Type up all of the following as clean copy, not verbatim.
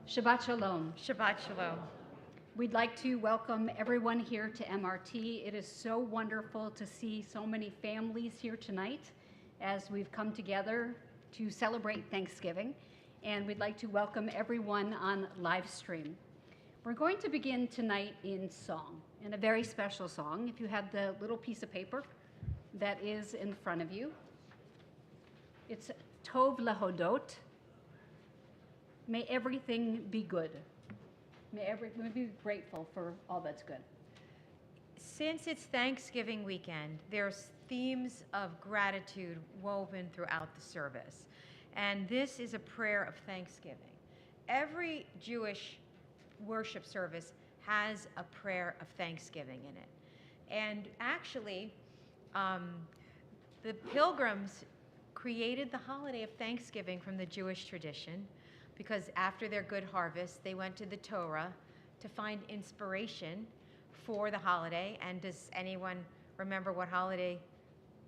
Shabbat Shalom. Shabbat Shalom. We'd like to welcome everyone here to MRT. It is so wonderful to see so many families here tonight as we've come together to celebrate Thanksgiving. And we'd like to welcome everyone on live stream. We're going to begin tonight in song, in a very special song. If you have the little piece of paper that is in front of you, it's Tov Lehodot. May everything be good. May we be grateful for all that's good. Since it's Thanksgiving weekend, there's themes of gratitude woven throughout the service. And this is a prayer of thanksgiving. Every Jewish worship service has a prayer of thanksgiving in it. And actually, the pilgrims created the holiday of Thanksgiving from the Jewish tradition, because after their good harvest, they went to the Torah to find inspiration for the holiday. And does anyone remember what holiday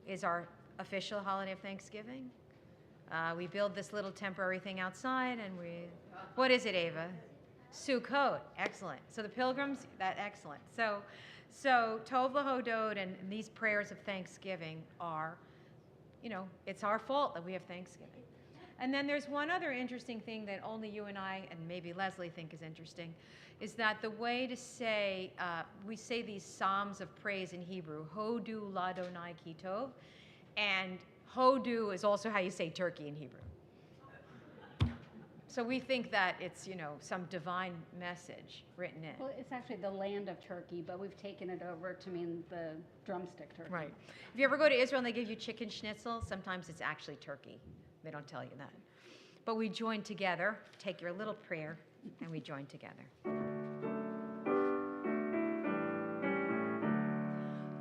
is our official holiday of Thanksgiving? We build this little temporary thing outside, and what is it, Ava? Sukkot. Excellent. So the pilgrims, excellent. So Tov Lehodot and these prayers of thanksgiving are, it's our fault that we have Thanksgiving. And then there's one other interesting thing that only you and I, and maybe Leslie, think is interesting, is that the way to say, we say these psalms of praise in Hebrew, Hodu Ladonai Ki Tov, and Hodu is also how you say turkey in Hebrew. So we think that it's, some divine message written in. Well, it's actually the land of Turkey, but we've taken it over to mean the drumstick turkey. Right. If you ever go to Israel and they give you chicken schnitzel, sometimes it's actually turkey. They don't tell you that. But we join together, take your little prayer, and we join together.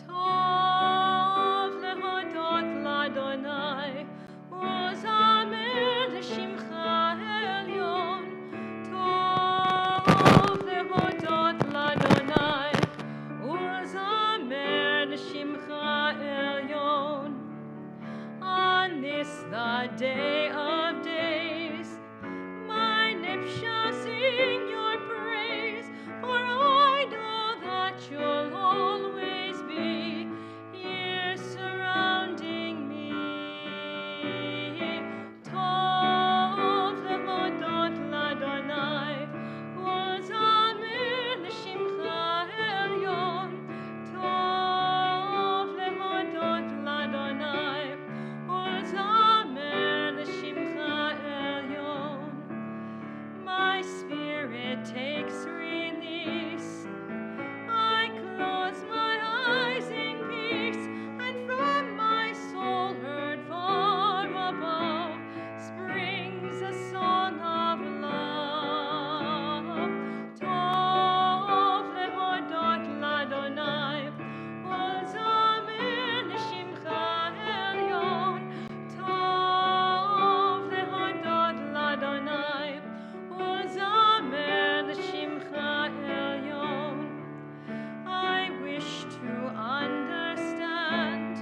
Tov lehodot l'Adonai, uzamer l'shimcha elyon. Tov lehodot l'Adonai, uzamer l'shimcha elyon. On this the day of days, my lips shall sing your praise, for I know that you'll always be here surrounding me. Tov lehodot l'Adonai, uzamer l'shimcha elyon. Tov lehodot l'Adonai, my spirit takes release. I close my eyes in peace, and from my soul heard far above springs a song of love. Tov lehodot l'Adonai, uzamer l'shimcha elyon. Tov lehodot l'Adonai, uzamer l'shimcha elyon. I wish to understand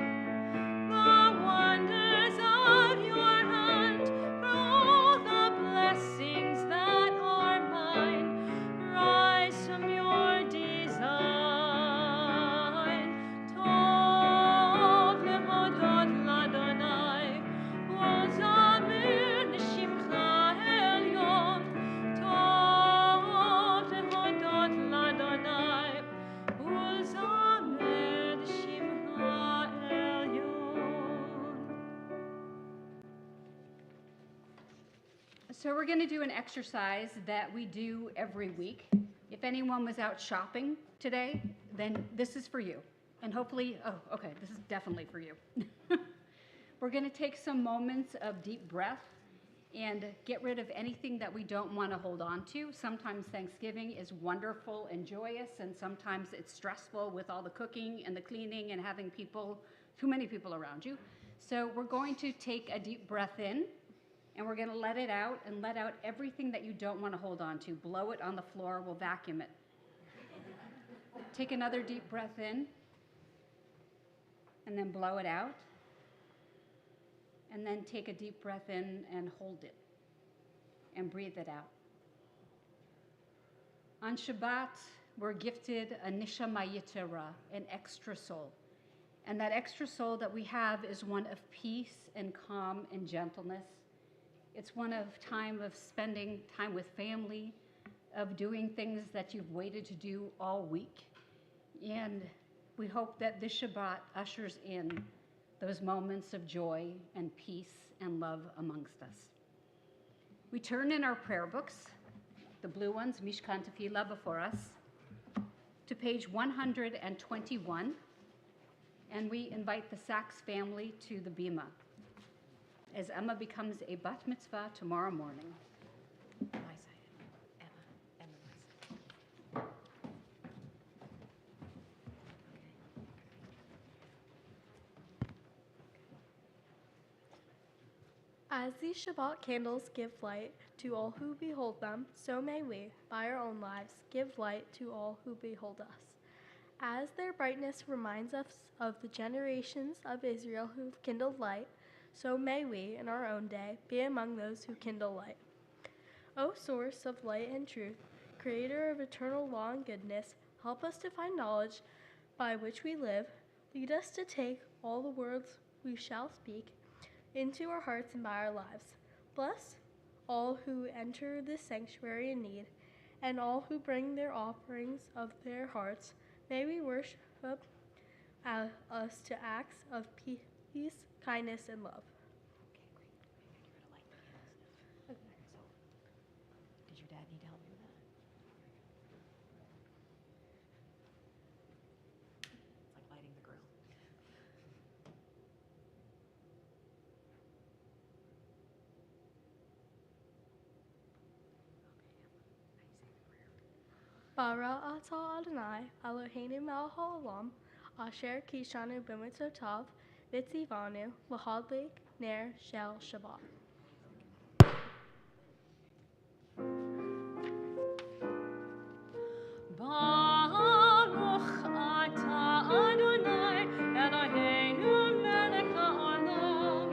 the wonders of your hand, for all the blessings that are mine rise from your design. Tov lehodot l'Adonai, uzamer l'shimcha elyon. Tov lehodot l'Adonai, uzamer l'shimcha elyon. So we're going to do an exercise that we do every week. If anyone was out shopping today, then this is for you. And hopefully, this is definitely for you. We're going to take some moments of deep breath and get rid of anything that we don't want to hold on to. Sometimes Thanksgiving is wonderful and joyous, and sometimes it's stressful with all the cooking and the cleaning and having too many people around you. So we're going to take a deep breath in, and we're going to let it out and let out everything that you don't want to hold on to. Blow it on the floor, we'll vacuum it. Take another deep breath in, and then blow it out. And then take a deep breath in and hold it and breathe it out. On Shabbat, we're gifted a neshama yetera, an extra soul. And that extra soul that we have is one of peace and calm and gentleness. It's one of time of spending time with family, of doing things that you've waited to do all week. And we hope that this Shabbat ushers in those moments of joy and peace and love amongst us. We turn in our prayer books, the blue ones, Mishkan Tefillah, before us, to page 121, and we invite the Sachs family to the Bima as Emma becomes a bat mitzvah tomorrow morning. As these Shabbat candles give light to all who behold them, so may we, by our own lives, give light to all who behold us. As their brightness reminds us of the generations of Israel who've kindled light, so may we, in our own day, be among those who kindle light. O source of light and truth, creator of eternal law and goodness, help us to find knowledge by which we live. Lead us to take all the words we shall speak into our hearts and by our lives. Bless all who enter this sanctuary in need, and all who bring their offerings of their hearts. May we worship us to acts of peace, kindness, and love. Okay, great. Did your dad need help with that? It's like lighting the grill. Bara atah Adonai, Eloheinu melech haolam, asher kishanu b'mitzotav, v'tzivanu, l'hadlik ner shel Shabbat. Baruch atah Adonai, Eloheinu melech haolam,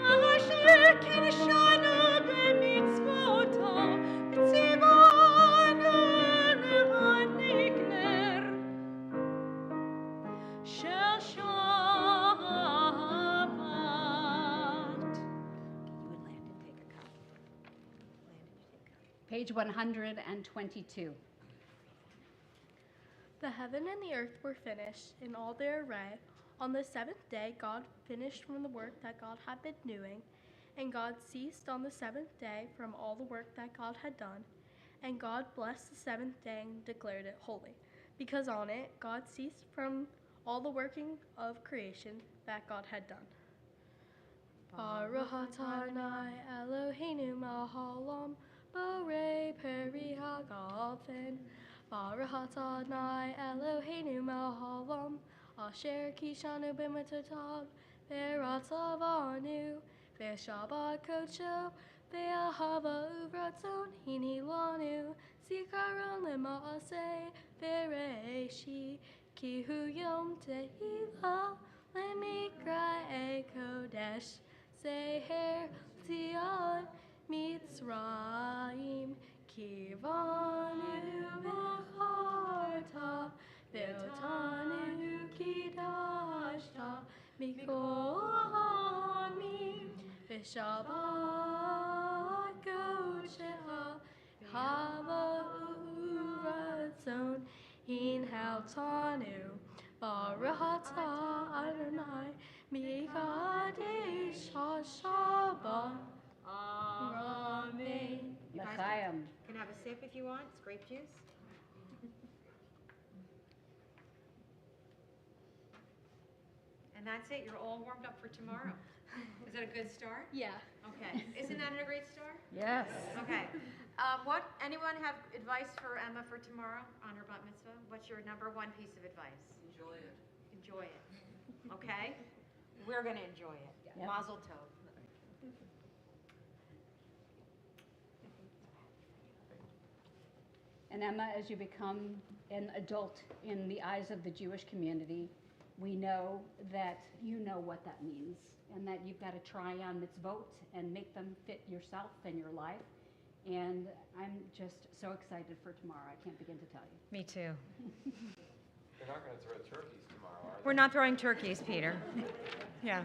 asher kishanu b'mitzvotav, v'tzivanu l'hadlik ner shel Shabbat. You and Landon take a cup. Landon, you take a cup. Page 122. The heaven and the earth were finished in all their array. On the seventh day, God finished from the work that God had been doing, and God ceased on the seventh day from all the work that God had done. And God blessed the seventh day and declared it holy, because on it God ceased from all the working of creation that God had done. Baruch atah Adonai Eloheinu melech haolam, borei peri hagafen. Baruch atah Adonai Eloheinu melech haolam, asher kishanu b'mitzotav, v'ratzavanu, v'shabbat kodsho, v'ahava uvratzon hinilanu, zikaron lema'aseh v'reishi, ki hu yom tehillah lemikra kodesh, seher tzion mitzrayim, kivanu v'charta, v'otanu kidashta, mikol ha'amim, v'shabbat kodshecha, hava uratzon hinhaltanu, baruch atah Adonai mikadesh ha-shabbat. Amen. You guys L'chaim. can have a sip if you want. It's grape juice. And that's it. You're all warmed up for tomorrow. Is that a good start? Yeah. Okay. Isn't that a great start? Yes. Okay. Anyone have advice for Emma for tomorrow on her bat mitzvah? What's your number one piece of advice? Enjoy it. Enjoy it. Okay? We're going to enjoy it. Yep. Mazel tov. And Emma, as you become an adult in the eyes of the Jewish community, we know that you know what that means and that you've got to try on mitzvot and make them fit yourself and your life. And I'm just so excited for tomorrow. I can't begin to tell you. Me too. They're not going to throw turkeys tomorrow, are they? We're not throwing turkeys, Peter. Yeah.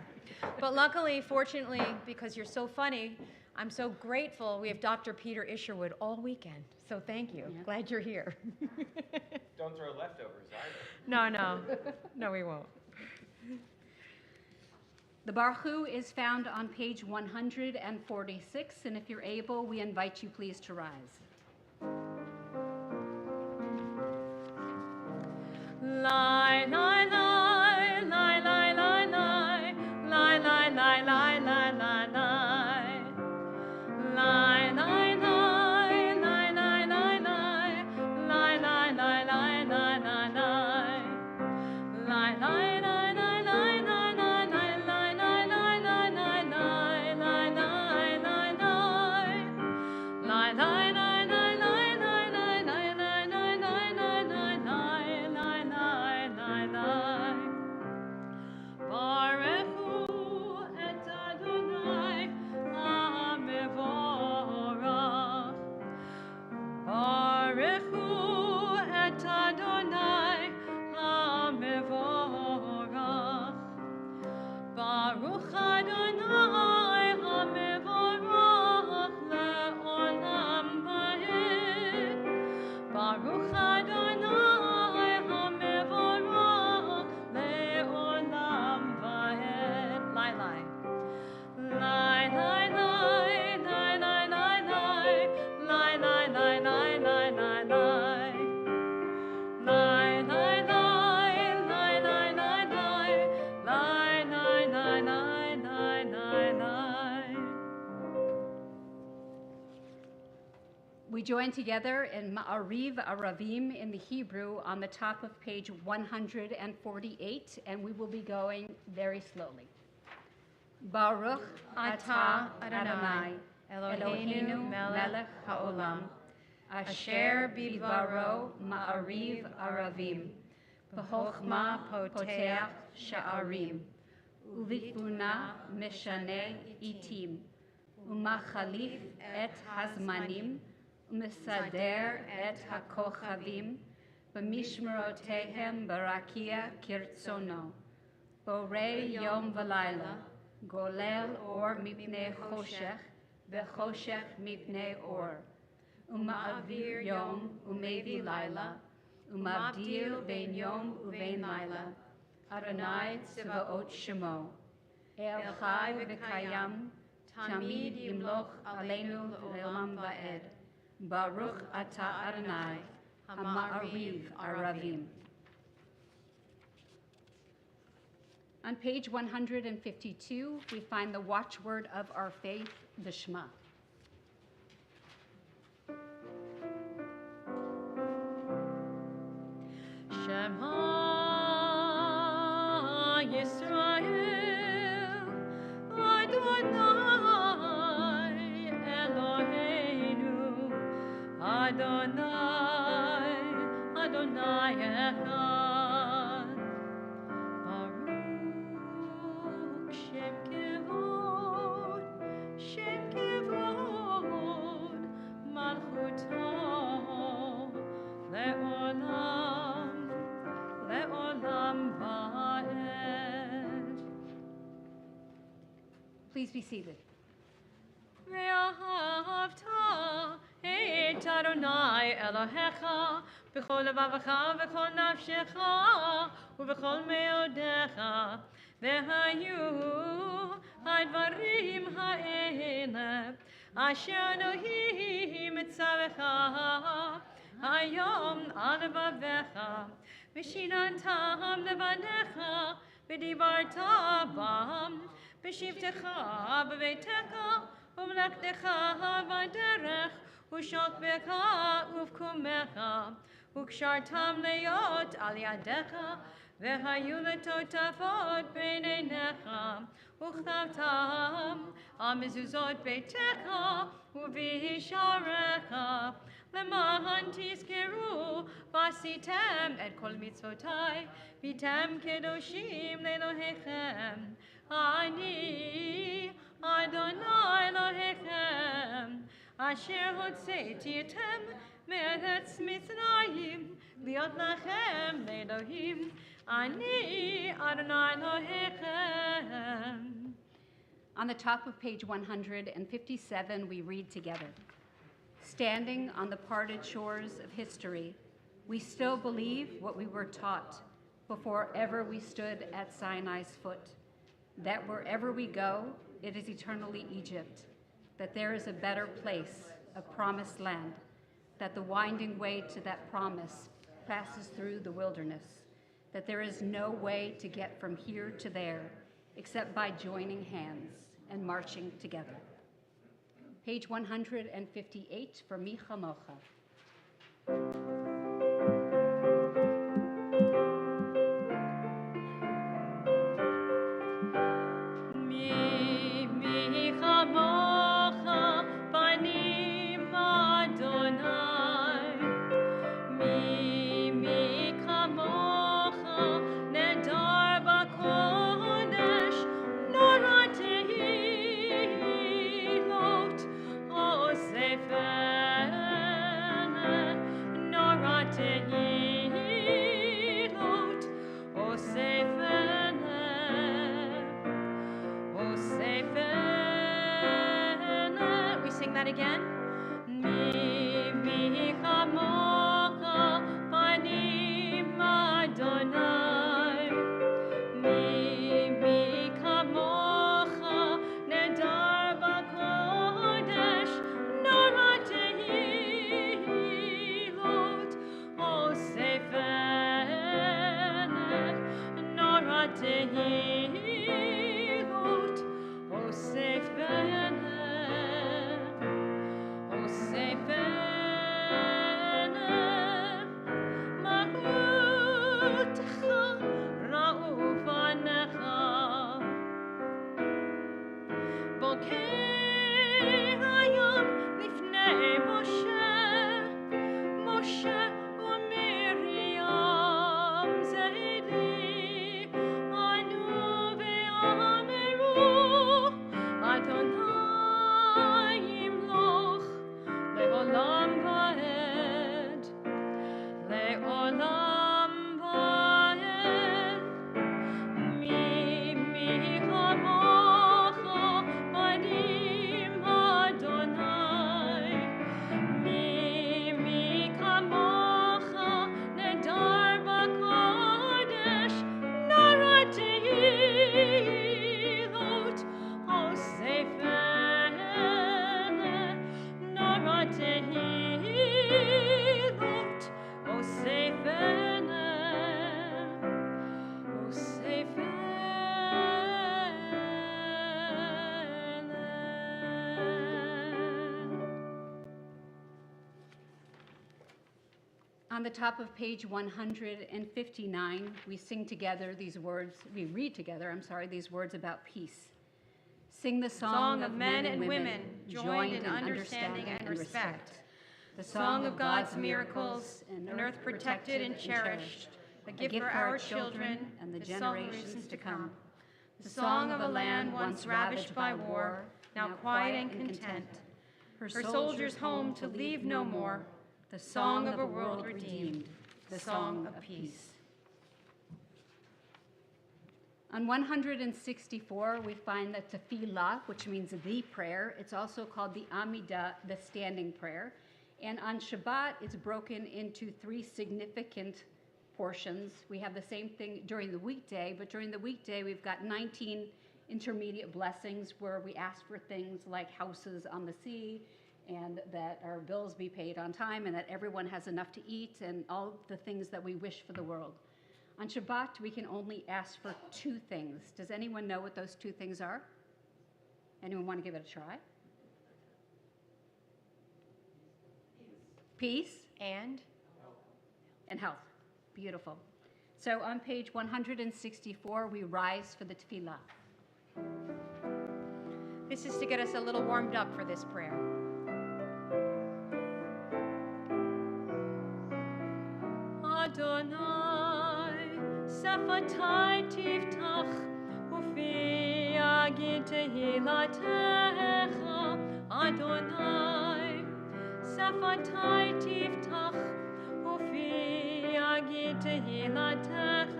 But luckily, fortunately, because you're so funny, I'm so grateful we have Dr. Peter Isherwood all weekend. So thank you. Yeah. Glad you're here. Don't throw leftovers either. No, no. No, we won't. The Baruch is found on page 146, and if you're able, we invite you please to rise. Lie, lie, lie, lie, lie, lie, lie, lie, lie, lie, lie, lie, lie, lie. Lie, lie, lie, lie, lie, lie, lie, lie, lie, lie, lie, lie, lie, lie. Lie, lie, lie, lie, lie, lie, lie, lie, lie, lie, lie, lie, lie, lie, lie, lie, lie. Lie, lie, lie, lie, lie, lie, lie, lie, lie, lie, lie, lie, lie, lie, lie, lie, lie. Baruchu et Adonai hamevorach. Baruchu et Adonai hamevorach. Baruch Adonai hamevorach le'olam va'ed. Baruch Adonai hamevorach le'olam va'ed. Lie, lie. Lie, lie, lie, lie, lie, lie, lie, lie, lie, lie, lie, lie, lie, lie. Lie, lie, lie, lie, lie, lie, lie, lie, lie, lie, lie, lie, lie, lie. We join together in Ma'ariv Aravim in the Hebrew on the top of page 148, and we will be going very slowly. Baruch atah Adonai Eloheinu melech haolam asher bidvaro ma'ariv aravim b'chokhmah poteach sha'arim uvitbuna mishane itim umachalif et hazmanim umesader et hakochavim b'mishmerotehem barakia kirtzono borei yom v'layla golel or mipnei choshech v'choshech mipnei or uma'avir yom umevi laila umabdil bein yom uvein laila Adonai tzvaot shemo el chai v'kayam tamid yimloch aleinu le'olam va'ed Baruch atah Adonai ha'ma'ariv aravim. On page 152, we find the watchword of our faith, the Shema. Shema Yisrael, Adonai Eloheinu, Adonai, Adonai Echad. Baruch Shem Kevod, Shem Kevod, Malchuto, Le'olam, Le'olam va'ed. Please be seated. ואהבת את אדוני אלוהיך בכל לבבך ובכל נפשך ובכל מאודיך והיו הדברים האלה אשר אלוהים מצווך היום על לבביך ושיננתם לבניך ודיברת בם בשבתך בביתך ומלאכתך בדרך ושוכבך ובקומך וקשרתם להיות על ידיך והיו לטוטפות בין עיניך וכתבתם על מזוזות ביתך ובשעריך למען תזכרו ועשיתם את כל מצוותיי והייתם קדושים לאלוהיכם אני אדוני אלוהיכם אשר הוצאתיתם מארץ מצרים, להיות לכם לאלוהים, אני אדוני אלוהיכם. On the top of page 157, we read together. Standing on the parted shores of history, we still believe what we were taught before ever we stood at Sinai's foot, that wherever we go, it is eternally Egypt, that there is a better place, a promised land, that the winding way to that promise passes through the wilderness, that there is no way to get from here to there except by joining hands and marching together. Page 158 for Mi Chamocha. Again. On the top of page 159, we sing together these words, we read together, these words about peace. Sing the song of men and women, joined in understanding and respect. The song of God's miracles, an earth protected and cherished, a gift for our children and the generations to come. The song of a land once ravaged by war, now quiet and content. Her soldiers home to leave no more. The song of a world redeemed, the song of peace. On 164, we find the tefillah, which means the prayer. It's also called the Amidah, the standing prayer. And on Shabbat, it's broken into 3 significant portions. We have the same thing during the weekday, but during the weekday, we've got 19 intermediate blessings where we ask for things like houses on the sea, and that our bills be paid on time, and that everyone has enough to eat, and all the things that we wish for the world. On Shabbat, we can only ask for 2 things. Does anyone know what those 2 things are? Anyone want to give it a try? Peace. And health. Beautiful. So on page 164, we rise for the tefillah. This is to get us a little warmed up for this prayer. Adonai, Sefatai Tiftach, Ufi Agid Tehilatecha, Adonai, שפתי תפתח ופי יגיד תהילתך.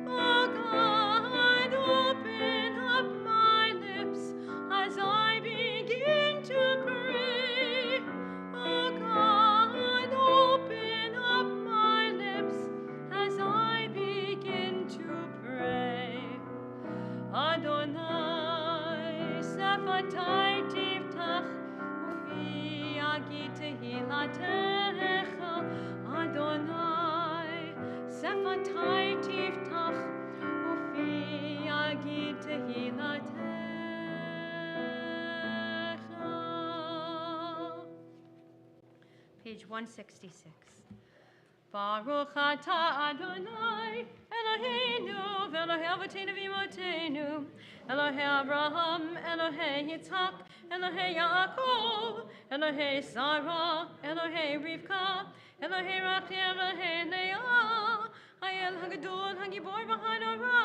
Oh God, open up my lips as I begin to pray. Oh God, open up my lips as I begin to pray. Adonai, שפתי תפתח ופי יגיד תהילתך. Adonai, שפתי תפתח ופי יגיד תהילתך. Page 166. Baruch atah Adonai, Eloheinu, Elohei Avotenu v'Imotenu, Elohei Abraham, Elohei Yitzhak, Elohei Yaakov, Elohei Sarah, Elohei Rivka, Elohei Rachel, Elohei Leah, Hayel Hagadol, Hagibor v'Hanora,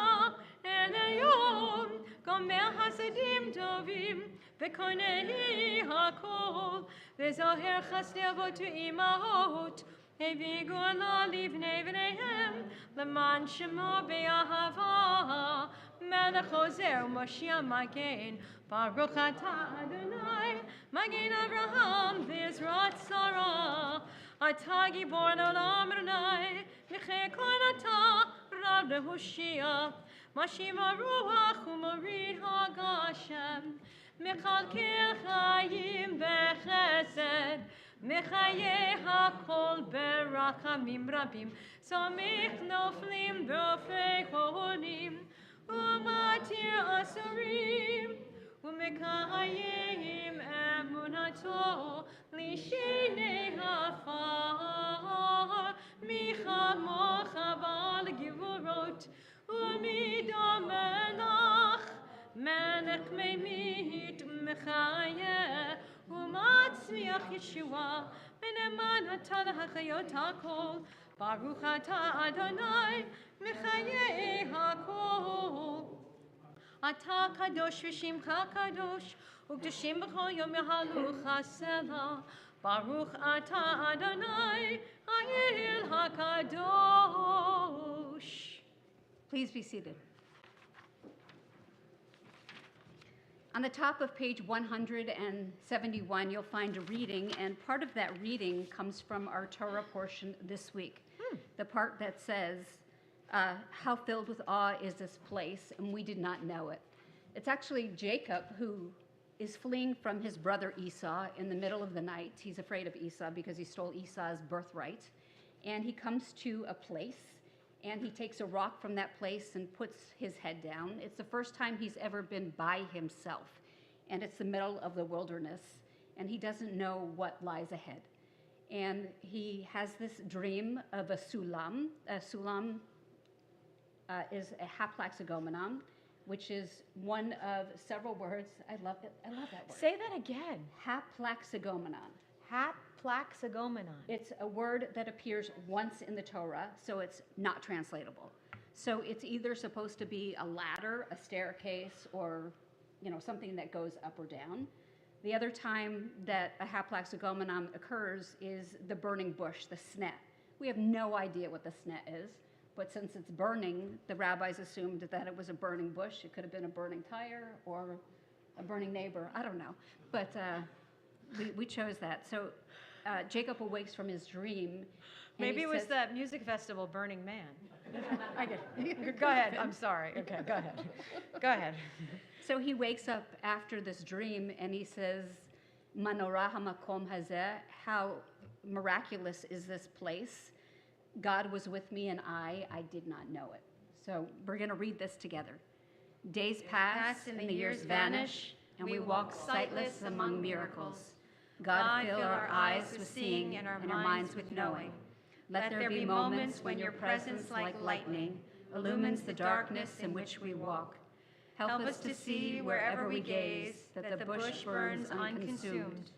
Elyon, Gomer Hasadim Tovim, V'Konei Hakol, V'Zoher Chasdei Avot U'Imahot, Evigola livnei v'neihem, leman shemo be'ahava, melech ozer u'Moshiach magen, Baruch atah Adonai, magen Avraham v'Ezrat Sarah, atah gibor olam Adonai, michei kol atah rav lehushia, mashiv haruach u'morid hagashem, mechalkel chayim b'chesed, Mechaye hakol berachamim rabim, samich noflim b'ofei cholim, umatir asurim, umekayim emunato lishinei hafar, michamoch aval givurot, umidomelach, melech meimit mechayeh, umatzmiach Yeshua, meneman atah hachayot hakol, Baruch atah Adonai, mechayei hakol. Atah kadosh v'shimcha kadosh, u'kedoshim b'chol yom yahalucha selah. Baruch atah Adonai, Hayel hakadosh. Please be seated. On the top of page 171, you'll find a reading, and part of that reading comes from our Torah portion this week. The part that says, how filled with awe is this place, and we did not know it. It's actually Jacob who is fleeing from his brother Esau in the middle of the night. He's afraid of Esau because he stole Esau's birthright. And he comes to a place, and he takes a rock from that place and puts his head down. It's the first time he's ever been by himself, and it's the middle of the wilderness, and he doesn't know what lies ahead. And he has this dream of a sulam. A sulam is a haplaxagomenon, which is one of several words. I love it. I love that word. Say that again. Haplaxagomenon. Haplaxagomenon. It's a word that appears once in the Torah, so it's not translatable. So it's either supposed to be a ladder, a staircase, or something that goes up or down. The other time that a haplaxagomenon occurs is the burning bush, the snet. We have no idea what the snet is, but since it's burning, the rabbis assumed that it was a burning bush. It could have been a burning tire or a burning neighbor. I don't know, but we chose that. So Jacob awakes from his dream. Maybe it was that music festival, Burning Man. I get it. Go ahead. I'm sorry. Okay, go ahead. Go ahead. So he wakes up after this dream and he says, Manorah hamakom hazeh, how miraculous is this place. God was with me and I did not know it. So we're going to read this together. Days pass and the years vanish, and we walk sightless among miracles. God fill our eyes with seeing and our minds with knowing. Let there be moments when your presence like lightning illumines the darkness in which we walk. Help us to see wherever we gaze that the bush burns unconsumed,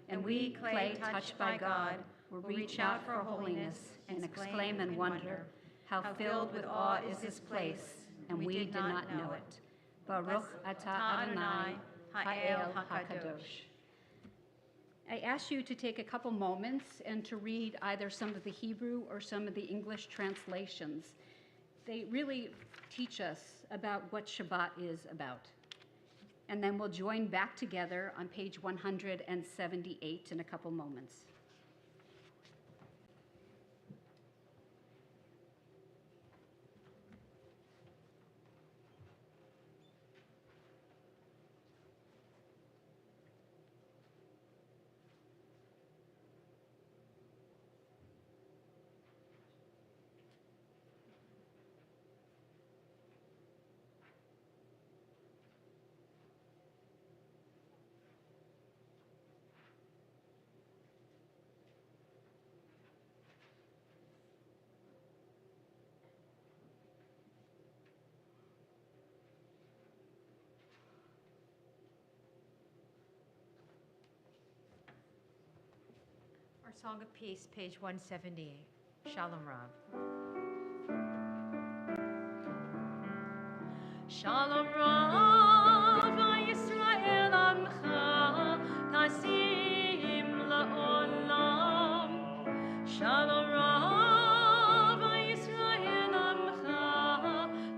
and we, clay touched by God, will reach out for holiness and exclaim in wonder, how filled with awe is this place, and we did not know it. Baruch atah Adonai, Ha'el HaKadosh. I ask you to take a couple moments and to read either some of the Hebrew or some of the English translations. They really teach us about what Shabbat is about. And then we'll join back together on page 178 in a couple moments. Our Song of Peace, page 178. Shalom Rav. Shalom Rav, Yisrael Amcha, Tasim La'olam. Shalom Rav, Yisrael Amcha,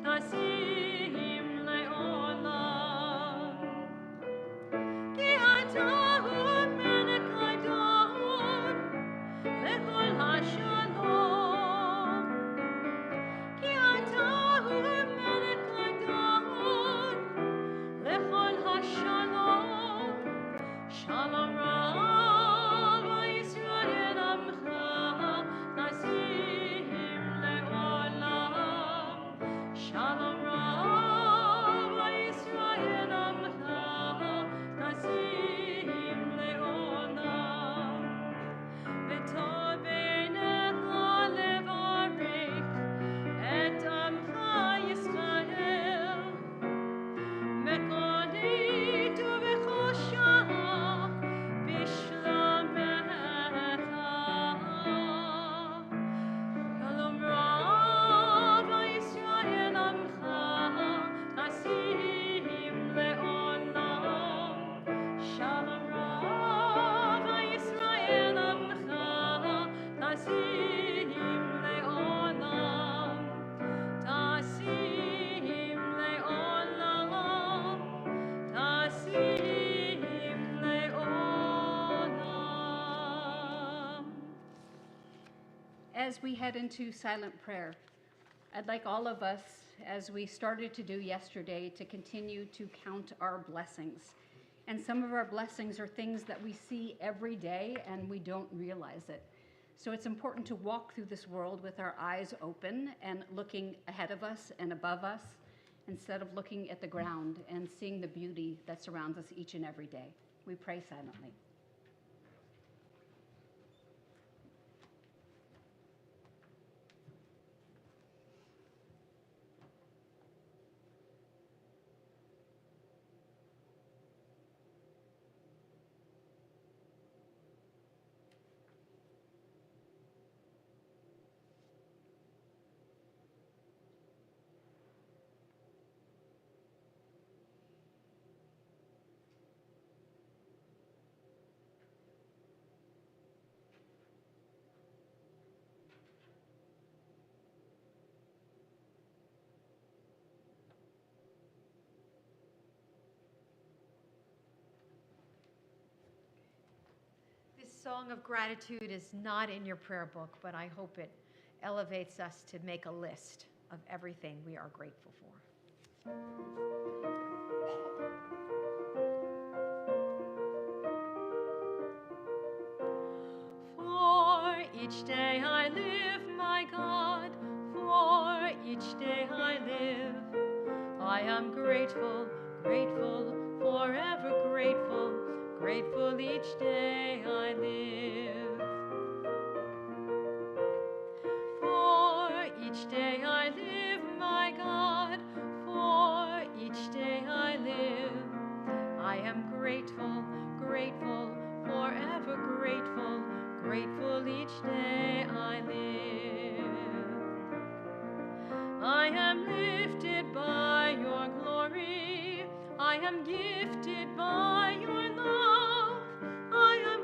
Tasim La'olam. Ki ata hu melech Adon, lechol hashalom. Ki ata hu melech Adon, lechol hashalom. Shalom Rav, Yisrael Amcha, Tasim Le'olam. Shalom Rav, Yisrael Amcha, Tasim Le'olam. V'tov beinecha levarich et Amcha Yisrael. Mekonit uvechosha b'shlomecha. Shalom Rav Yisrael Amcha, Tasim Le'olam. Shalom Rav Yisrael Amcha, Tasim Le'olam. Tasim Le'olam. Tasim Le'olam. As we head into silent prayer, I'd like all of us, as we started to do yesterday, to continue to count our blessings. And some of our blessings are things that we see every day and we don't realize it. So it's important to walk through this world with our eyes open and looking ahead of us and above us, instead of looking at the ground and seeing the beauty that surrounds us each and every day. We pray silently. This song of gratitude is not in your prayer book, but I hope it elevates us to make a list of everything we are grateful for. For each day I live, my God, for each day I live. I am grateful, grateful, forever grateful, grateful each day I live. For each day I live, my God, for each day I live. I am grateful, grateful, forever grateful, grateful each day I live. I am lifted by your glory. I am gifted by your love. I am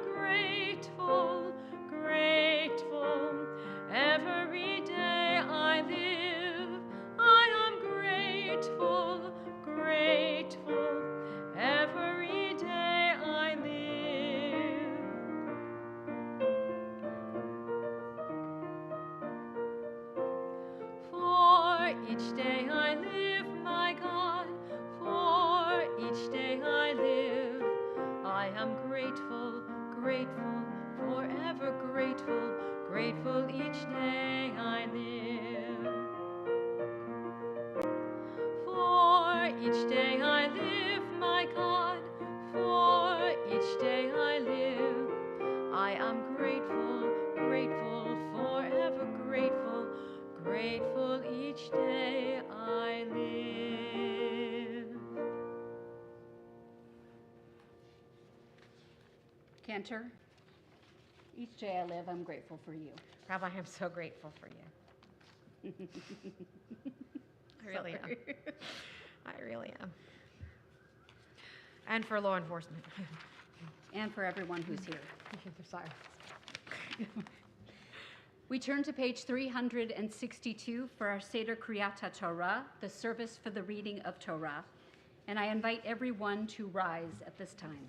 grateful, forever grateful, grateful each day I live. For each day I live, my God, for each day I live, I am grateful, grateful, forever grateful, grateful each day I live. Cantor, each day I live, I'm grateful for you. Rabbi, I'm so grateful for you. I really am. Sorry. I really am. And for law enforcement. And for everyone who's here. Sorry. We turn to page 362 for our Seder Kriyat Torah, the service for the reading of Torah. And I invite everyone to rise at this time.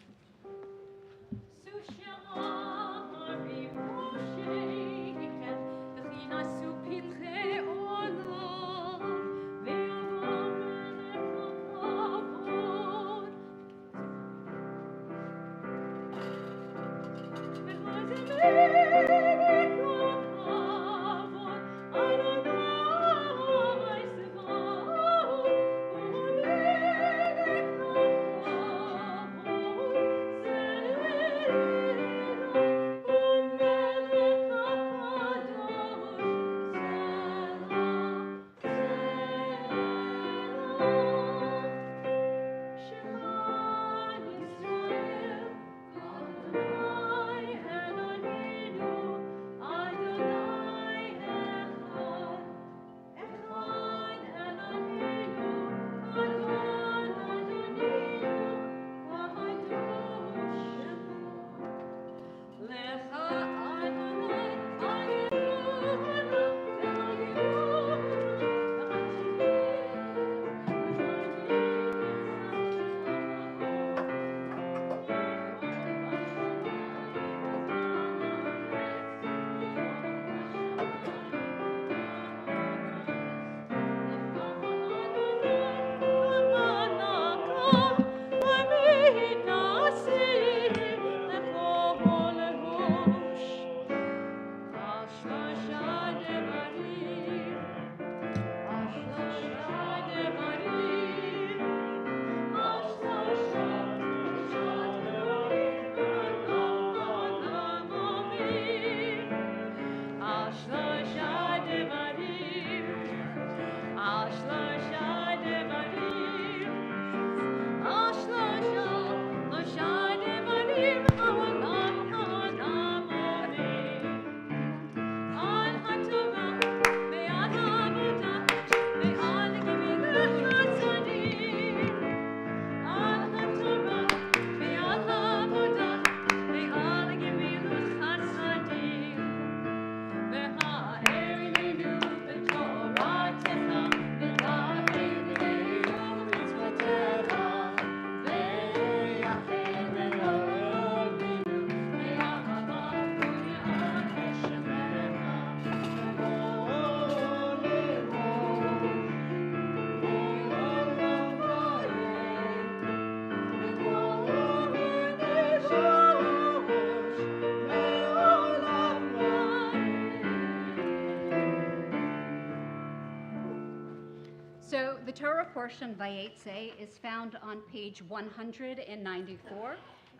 So the Torah portion, Vayetze, is found on page 194.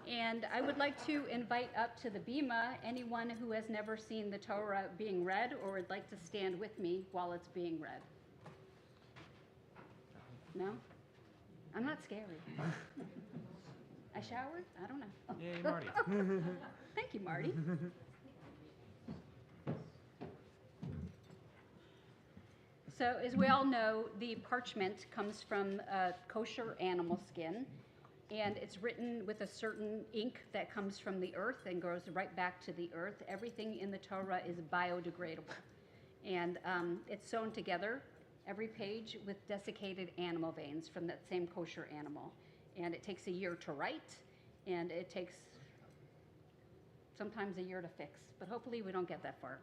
And I would like to invite up to the Bima anyone who has never seen the Torah being read or would like to stand with me while it's being read. No? I'm not scary. I showered? I don't know. Yay, Marty. Thank you, Marty. So as we all know, the parchment comes from kosher animal skin, and it's written with a certain ink that comes from the earth and goes right back to the earth. Everything in the Torah is biodegradable, and it's sewn together, every page, with desiccated animal veins from that same kosher animal. And it takes a year to write, and it takes sometimes a year to fix, but hopefully we don't get that far.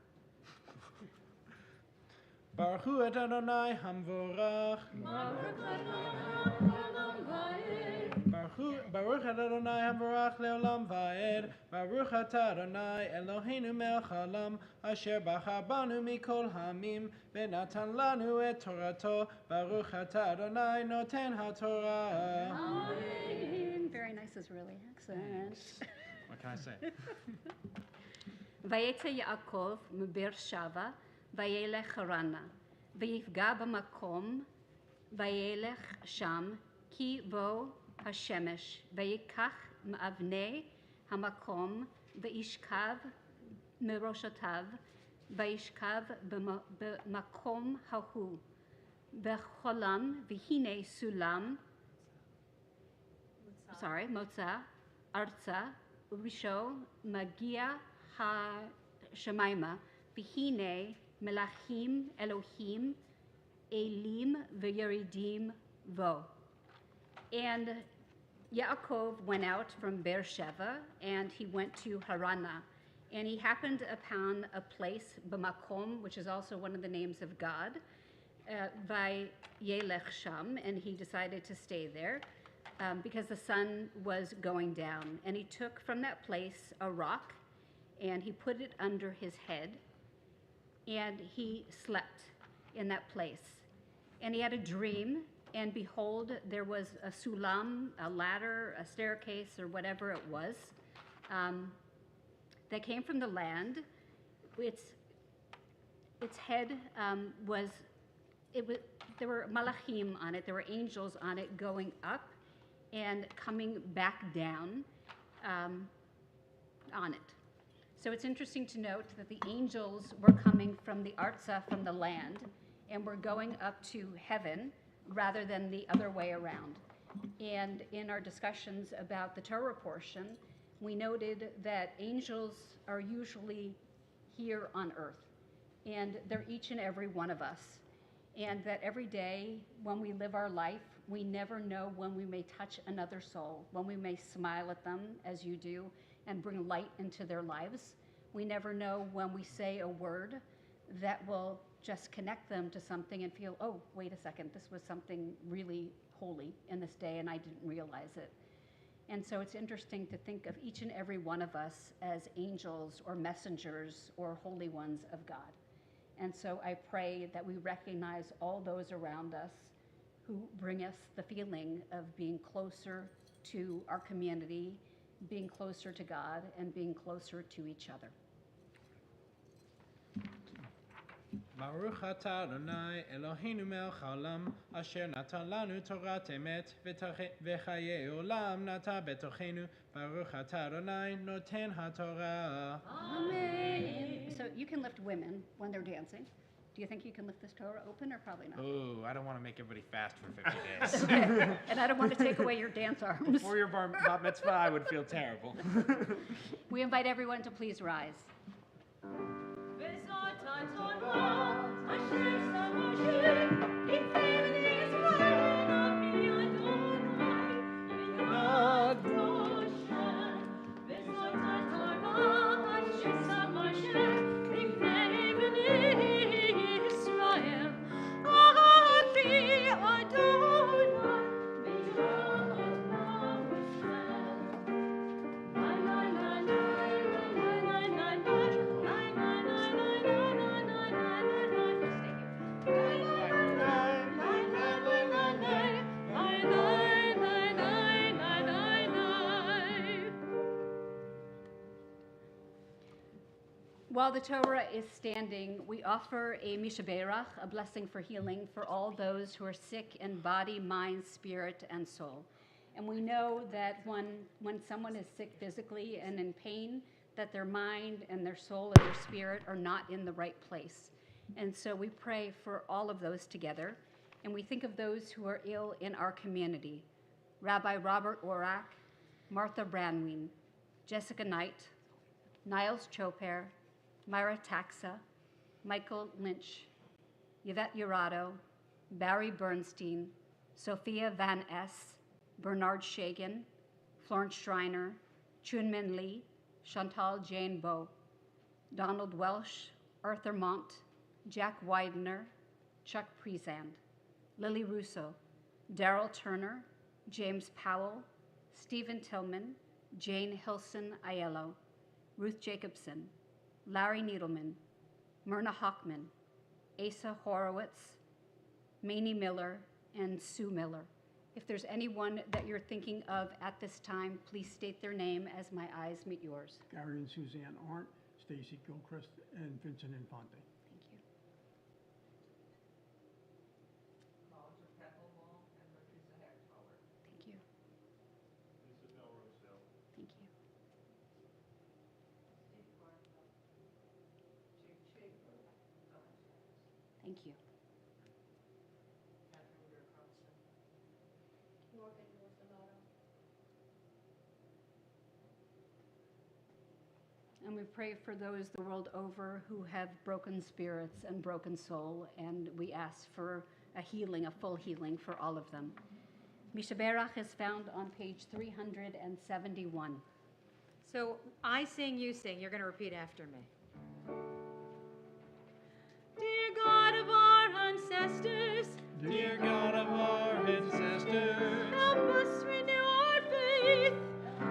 Baruch hu et Adonai hamvorach. Baruch Adonai hamvorach leolam vaed. Baruch atah Adonai Eloheinu melech haolam asher bachar banu mikol hamim venatan lanu et torato. Baruch atah Adonai noten haTorah. Amen. Very nice Israeli accent. What can I say? ויצא יעקב מבאר שבע, וילך חרנה, ויפגע במקום, וילך שם, כי בוא השמש, ויקח מאבני המקום, וישכב מראשותיו, וישכב במקום ההוא, וחולם, והנה סולם, מוצא, ארצה, וראשו מגיע השמיימה, והנה מלאכים אלוהים אלים וירידים בו. And Yaakov went out from Beersheba, and he went to Harana, and he happened upon a place, B'makom, which is also one of the names of God, Vayelech Sham, and he decided to stay there because the sun was going down. And he took from that place a rock, and he put it under his head, and he slept in that place. And he had a dream, and behold, there was a sulam, a ladder, a staircase, or whatever it was, that came from the land. Its head there were malachim on it, there were angels on it going up and coming back down on it. So it's interesting to note that the angels were coming from the Arza, from the land, and were going up to heaven rather than the other way around. And in our discussions about the Torah portion, we noted that angels are usually here on earth, and they're each and every one of us. And that every day when we live our life, we never know when we may touch another soul, when we may smile at them as you do and bring light into their lives. We never know when we say a word that will just connect them to something and feel, oh, wait a second, this was something really holy in this day and I didn't realize it. And so it's interesting to think of each and every one of us as angels or messengers or holy ones of God. And so I pray that we recognize all those around us who bring us the feeling of being closer to our community, being closer to God, and being closer to each other. Baruch atah Adonai Eloheinu melech haolam asher natan lanu Torat emet v'chayei olam nata betochenu. Baruch atah Adonai noten haTorah. Amen. So you can lift women when they're dancing. Do you think you can lift this Torah open, or probably not? Oh, I don't want to make everybody fast for 50 days. Okay. And I don't want to take away your dance arms. Before your bat mitzvah, I would feel terrible. We invite everyone to please rise. While the Torah is standing, we offer a mishaberach, a blessing for healing for all those who are sick in body, mind, spirit, and soul. And we know that when someone is sick physically and in pain, that their mind and their soul and their spirit are not in the right place. And so we pray for all of those together. And we think of those who are ill in our community. Rabbi Robert Orak, Martha Branween, Jessica Knight, Niles Choper, Myra Taxa, Michael Lynch, Yvette Urado, Barry Bernstein, Sophia Van S., Bernard Shagan, Florence Schreiner, Chunmin Lee, Chantal Jane Bow, Donald Welsh, Arthur Mont, Jack Widener, Chuck Prezand, Lily Russo, Daryl Turner, James Powell, Stephen Tillman, Jane Hilson Aiello, Ruth Jacobson, Larry Needleman, Myrna Hockman, Asa Horowitz, Mamie Miller, and Sue Miller. If there's anyone that you're thinking of at this time, please state their name as my eyes meet yours. Gary and Suzanne Arndt, Stacy Gilchrist, and Vincent Infante. Thank you. Thank you. Thank you. Thank you. And we pray for those the world over who have broken spirits and broken soul, and we ask for a healing, a full healing for all of them. Mishaberach is found on page 371. So I sing, you sing. You're going to repeat after me. Dear God of our ancestors, Dear God of our ancestors, help us renew our faith.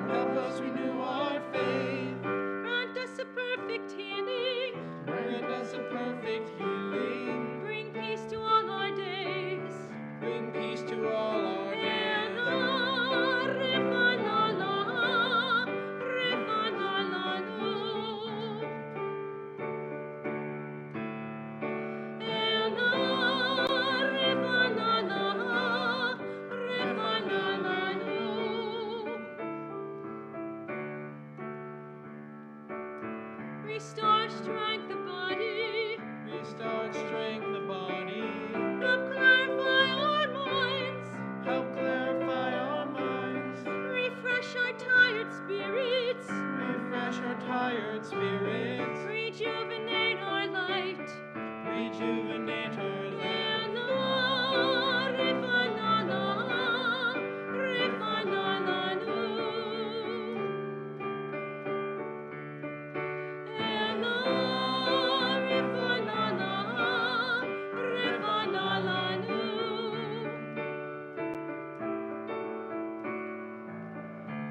help us renew our faith. Grant us a perfect healing. Grant us a perfect healing. Bring peace to all our days. Bring peace to all our days. Restore strength the body. Restore strength the body. Help clarify our minds. Help clarify our minds. Refresh our tired spirits. Refresh our tired spirits. Rejuvenate our light. Rejuvenate our life.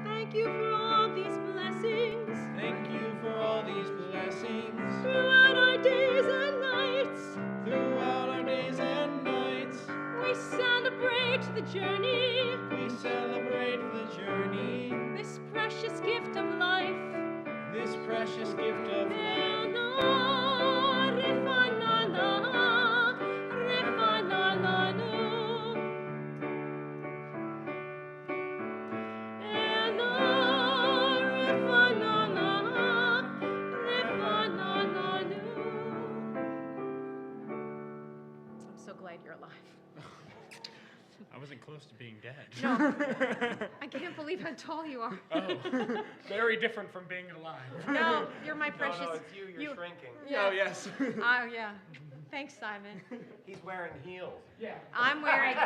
Thank you for all these blessings. Thank you for all these blessings. Throughout our days and nights, Throughout our days and nights, we celebrate the journey, we celebrate the journey. this precious gift of life. This precious gift of life. I'm so glad you're alive. I wasn't close to being dead. No, I can't believe how tall you are. Oh, very different from being alive. No, you're my precious. No, it's you. You're shrinking. Yeah. Oh, yes. Oh, yeah. Thanks, Simon. He's wearing heels. Yeah. I'm wearing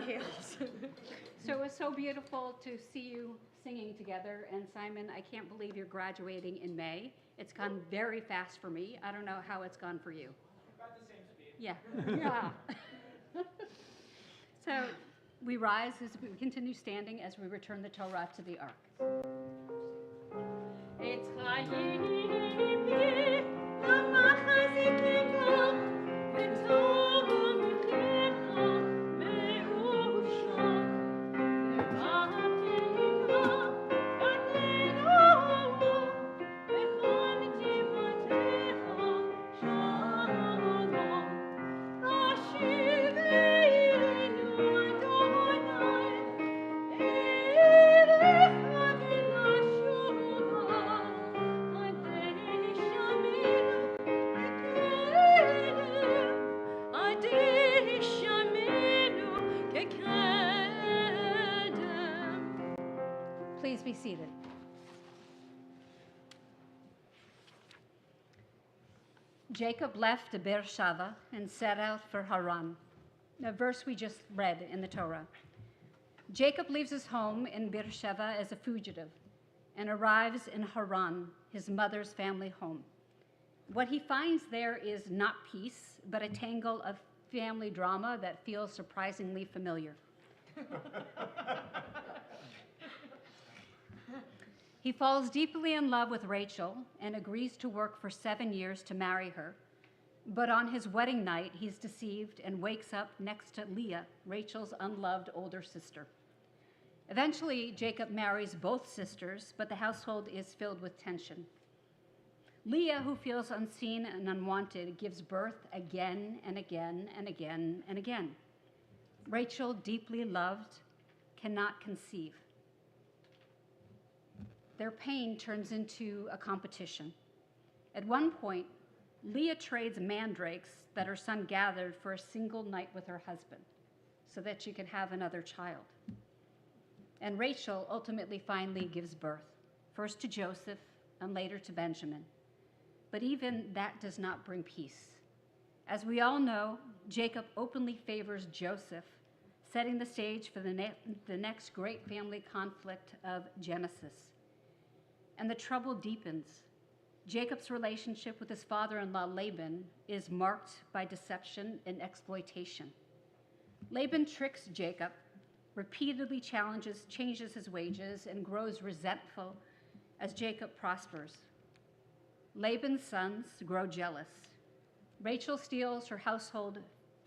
heels. So it was so beautiful to see you singing together. And Simon, I can't believe you're graduating in May. It's gone very fast for me. I don't know how it's gone for you. About the same speed. Yeah. Yeah. So we rise as we continue standing as we return the Torah to the ark. It's Please be seated. Jacob left Beersheba and set out for Haran, a verse we just read in the Torah. Jacob leaves his home in Beersheba as a fugitive and arrives in Haran, his mother's family home. What he finds there is not peace, but a tangle of family drama that feels surprisingly familiar. He falls deeply in love with Rachel and agrees to work for 7 years to marry her. But on his wedding night, he's deceived and wakes up next to Leah, Rachel's unloved older sister. Eventually, Jacob marries both sisters, but the household is filled with tension. Leah, who feels unseen and unwanted, gives birth again and again and again and again. Rachel, deeply loved, cannot conceive. Their pain turns into a competition. At one point, Leah trades mandrakes that her son gathered for a single night with her husband so that she could have another child. And Rachel ultimately finally gives birth, first to Joseph and later to Benjamin. But even that does not bring peace. As we all know, Jacob openly favors Joseph, setting the stage for the next great family conflict of Genesis. And the trouble deepens. Jacob's relationship with his father-in-law Laban is marked by deception and exploitation. Laban tricks Jacob, repeatedly changes his wages, and grows resentful as Jacob prospers. Laban's sons grow jealous. Rachel steals her household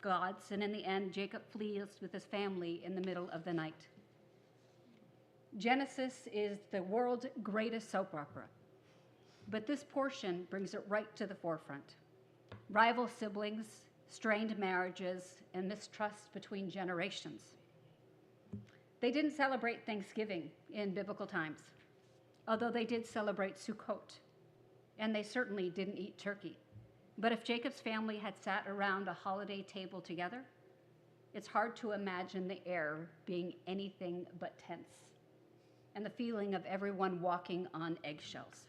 gods, and in the end, Jacob flees with his family in the middle of the night. Genesis is the world's greatest soap opera, but this portion brings it right to the forefront. Rival siblings, strained marriages, and mistrust between generations. They didn't celebrate Thanksgiving in biblical times, although they did celebrate Sukkot, and they certainly didn't eat turkey. But if Jacob's family had sat around a holiday table together, it's hard to imagine the air being anything but tense, and the feeling of everyone walking on eggshells.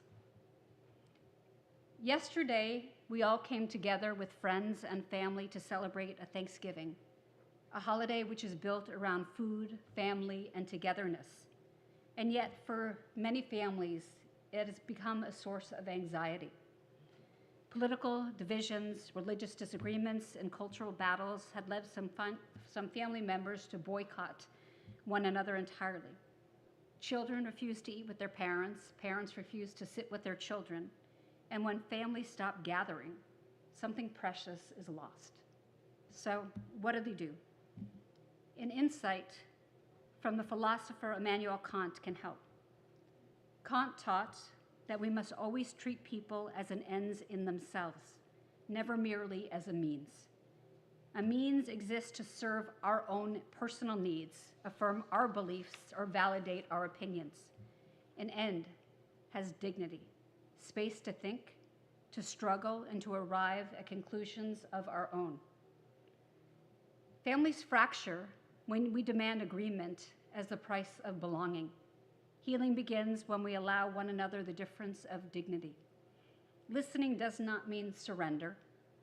Yesterday, we all came together with friends and family to celebrate a Thanksgiving, a holiday which is built around food, family, and togetherness. And yet, for many families, it has become a source of anxiety. Political divisions, religious disagreements, and cultural battles had led some family members to boycott one another entirely. Children refuse to eat with their parents, parents refuse to sit with their children, and when families stop gathering, something precious is lost. So what do? An insight from the philosopher Immanuel Kant can help. Kant taught that we must always treat people as an ends in themselves, never merely as a means. A means exists to serve our own personal needs, affirm our beliefs, or validate our opinions. An end has dignity, space to think, to struggle, and to arrive at conclusions of our own. Families fracture when we demand agreement as the price of belonging. Healing begins when we allow one another the difference of dignity. Listening does not mean surrender.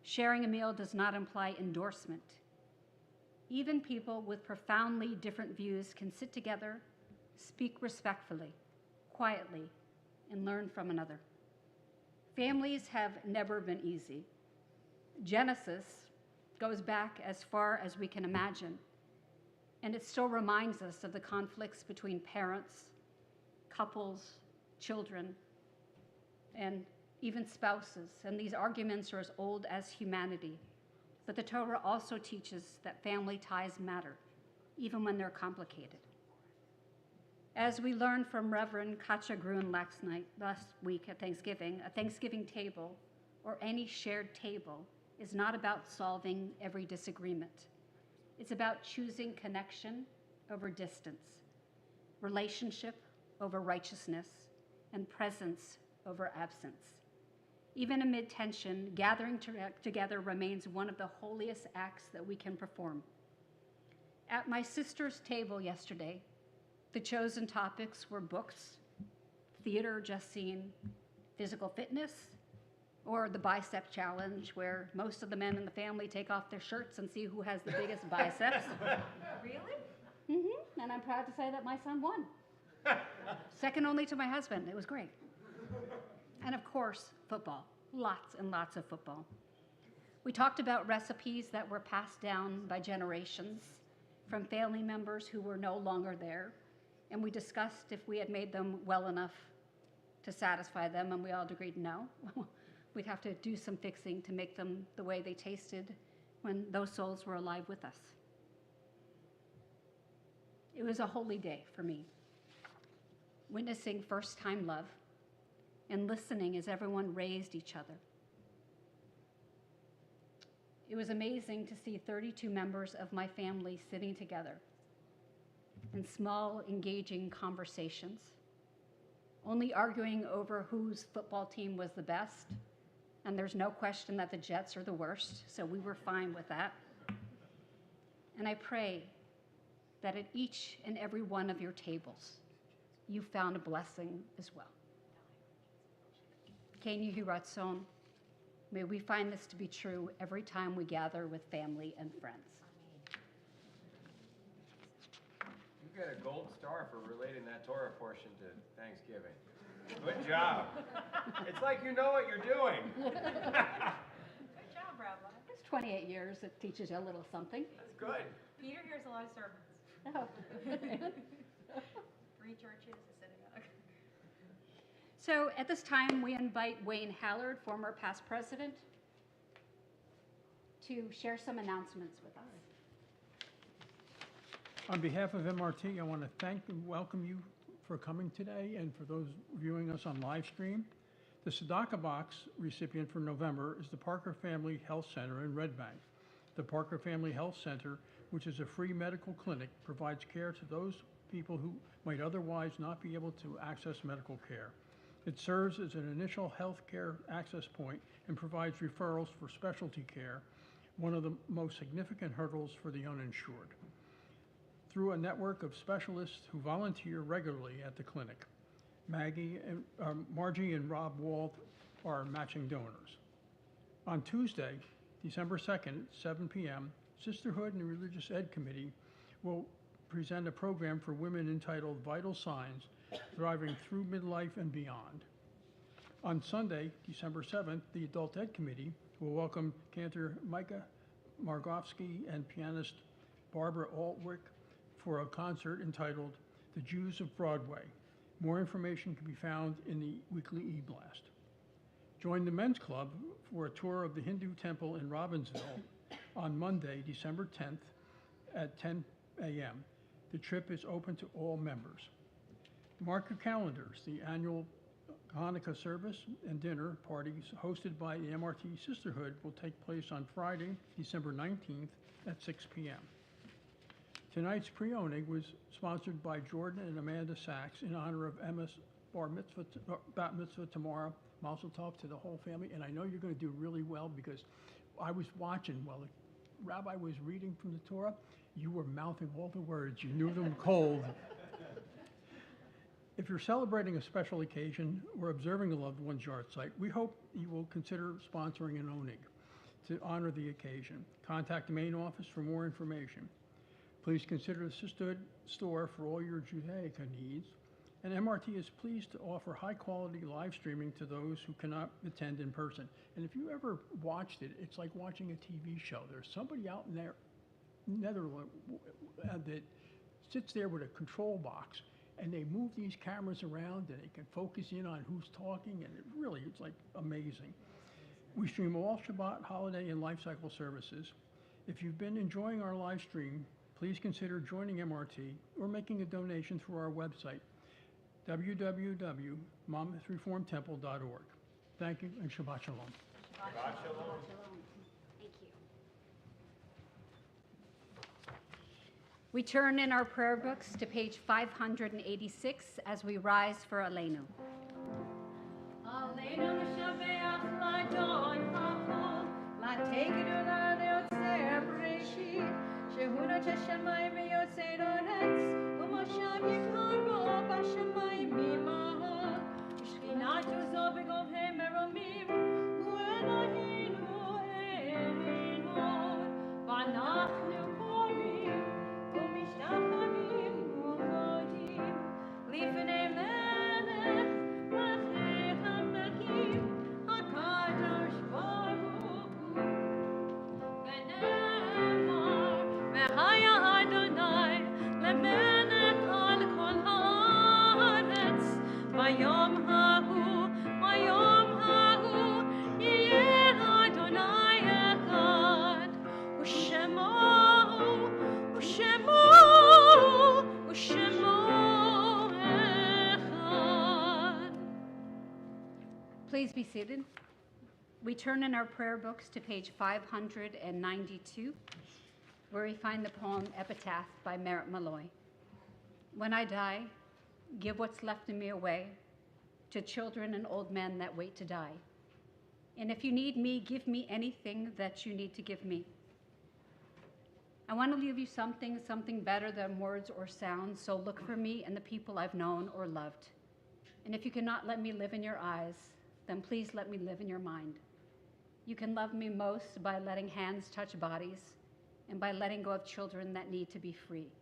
Sharing a meal does not imply endorsement. Even people with profoundly different views can sit together, speak respectfully, quietly, and learn from another. Families have never been easy. Genesis goes back as far as we can imagine, and it still reminds us of the conflicts between parents, couples, children, and even spouses. And these arguments are as old as humanity. But the Torah also teaches that family ties matter, even when they're complicated. As we learned from Reverend Katja Gruen last week at Thanksgiving, a Thanksgiving table, or any shared table, is not about solving every disagreement. It's about choosing connection over distance, relationship over righteousness, and presence over absence. Even amid tension, gathering together remains one of the holiest acts that we can perform. At my sister's table yesterday, the chosen topics were books, theater just seen, physical fitness, or the bicep challenge, where most of the men in the family take off their shirts and see who has the biggest biceps. Really? And I'm proud to say that my son won. Second only to my husband. It was great. And of course, football. Lots and lots of football. We talked about recipes that were passed down by generations from family members who were no longer there. And we discussed if we had made them well enough to satisfy them, and we all agreed no. We'd have to do some fixing to make them the way they tasted when those souls were alive with us. It was a holy day for me, witnessing first-time love and listening as everyone raised each other. It was amazing to see 32 members of my family sitting together in small, engaging conversations, only arguing over whose football team was the best. And there's no question that the Jets are the worst, so we were fine with that. And I pray that at each and every one of your tables, you found a blessing as well. Ken Yehi Ratzon, may we find this to be true every time we gather with family and friends. You get a gold star for relating that Torah portion to Thanksgiving. Good job. It's like you know what you're doing. Good job, Rabbi. It's 28 years. It teaches you a little something. That's good. Peter hears a lot of sermons. Oh. 3 churches, a synagogue. So at this time, we invite Wayne Hallard, former past president, to share some announcements with us. On behalf of MRT, I want to thank and welcome you for coming today, and for those viewing us on live stream. The Tzedakah Box recipient for November is the Parker Family Health Center in Red Bank. The Parker Family Health Center, which is a free medical clinic, provides care to those people who might otherwise not be able to access medical care. It serves as an initial health care access point and provides referrals for specialty care, one of the most significant hurdles for the uninsured, through a network of specialists who volunteer regularly at the clinic. Margie and Rob Wald are matching donors. On Tuesday, December 2nd, at 7 p.m., Sisterhood and Religious Ed Committee will present a program for women entitled Vital Signs, Thriving Through Midlife and Beyond. On Sunday, December 7th, the Adult Ed Committee will welcome cantor Micah Margovsky and pianist Barbara Altwick for a concert entitled The Jews of Broadway. More information can be found in the weekly e-blast. Join the Men's Club for a tour of the Hindu temple in Robbinsville on Monday, December 10th at 10 a.m. The trip is open to all members. Mark your calendars. The annual Hanukkah service and dinner parties hosted by the MRT Sisterhood will take place on Friday, December 19th at 6 p.m. Tonight's pre-onig was sponsored by Jordan and Amanda Sachs in honor of Emma's bat mitzvah tomorrow. Mazel tov to the whole family, and I know you're going to do really well because I was watching while the rabbi was reading from the Torah. You were mouthing all the words. You knew them cold. If you're celebrating a special occasion or observing a loved one's yard site, we hope you will consider sponsoring an onig to honor the occasion. Contact the main office for more information. Please consider the Sisterhood store for all your Judaica needs. And MRT is pleased to offer high-quality live streaming to those who cannot attend in person. And if you ever watched it, it's like watching a TV show. There's somebody out in there, Netherlands, that sits there with a control box, and they move these cameras around, and they can focus in on who's talking, and it's like amazing. We stream all Shabbat, holiday, and life cycle services. If you've been enjoying our live stream, please consider joining MRT or making a donation through our website, www.monmouthreformtemple.org. Thank you, and Shabbat Shalom. Shabbat Shalom. Thank you. We turn in our prayer books to page 586 as we rise for Aleinu. Aleinu mishabeach l'adon ha'ol, la'tekenu la'leotzer b'reshit, shehunot hashamayim v'yotzei ha'aretz, u'moshav yikaru b'shamayim mimah, u'shchinatu zo b'govhei meromim, u'Eloheinu Elyon, v'anachnu korim, u'mishtachavim u'vodim, lifnei melech, v'achei HaMelechim, HaKadosh Baruch Hu. Bayom Hahu, Yeh Adonai Echad, Ushemo Echad. Please be seated. We turn in our prayer books to page 592, where we find the poem Epitaph by Merritt Malloy. When I die, give what's left of me away to children and old men that wait to die. And if you need me, give me anything that you need to give me. I want to leave you something better than words or sounds, so look for me and the people I've known or loved. And if you cannot let me live in your eyes, then please let me live in your mind. You can love me most by letting hands touch bodies and by letting go of children that need to be free.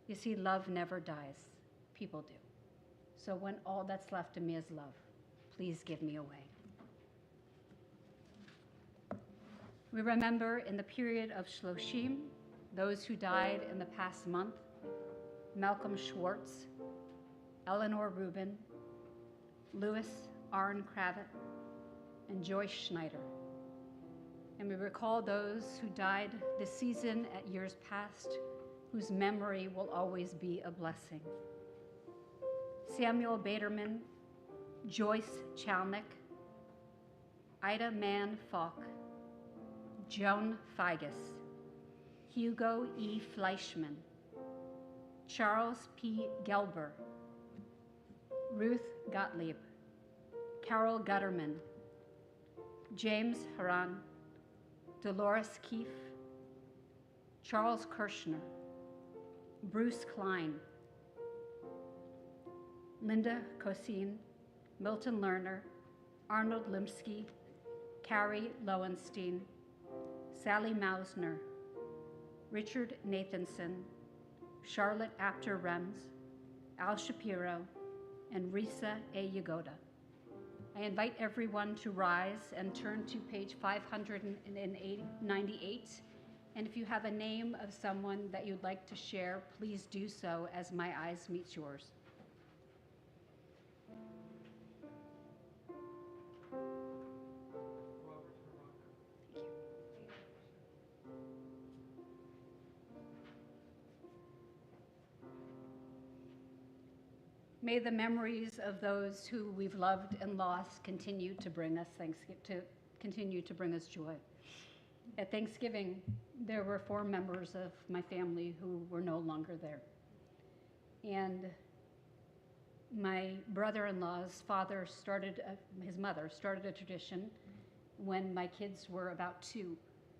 You see, love never dies. People do. So when all that's left of me is love, please give me away. We remember in the period of Shloshim, those who died in the past month: Malcolm Schwartz, Eleanor Rubin, Louis Arn Kravitz, and Joyce Schneider. And we recall those who died this season at years past, whose memory will always be a blessing. Samuel Baderman, Joyce Chalnick, Ida Mann Falk, Joan Figus, Hugo E. Fleischman, Charles P. Gelber, Ruth Gottlieb, Carol Gutterman, James Haran, Dolores Keefe, Charles Kirshner, Bruce Klein, Linda Cosine, Milton Lerner, Arnold Limsky, Carrie Lowenstein, Sally Mausner, Richard Nathanson, Charlotte Apter Rems, Al Shapiro, and Risa A. Yagoda. I invite everyone to rise and turn to page 598. And if you have a name of someone that you'd like to share, please do so as my eyes meet yours. May the memories of those who we've loved and lost continue to bring us joy. At Thanksgiving, there were 4 members of my family who were no longer there. And my brother-in-law's his mother started a tradition when my kids were about 2,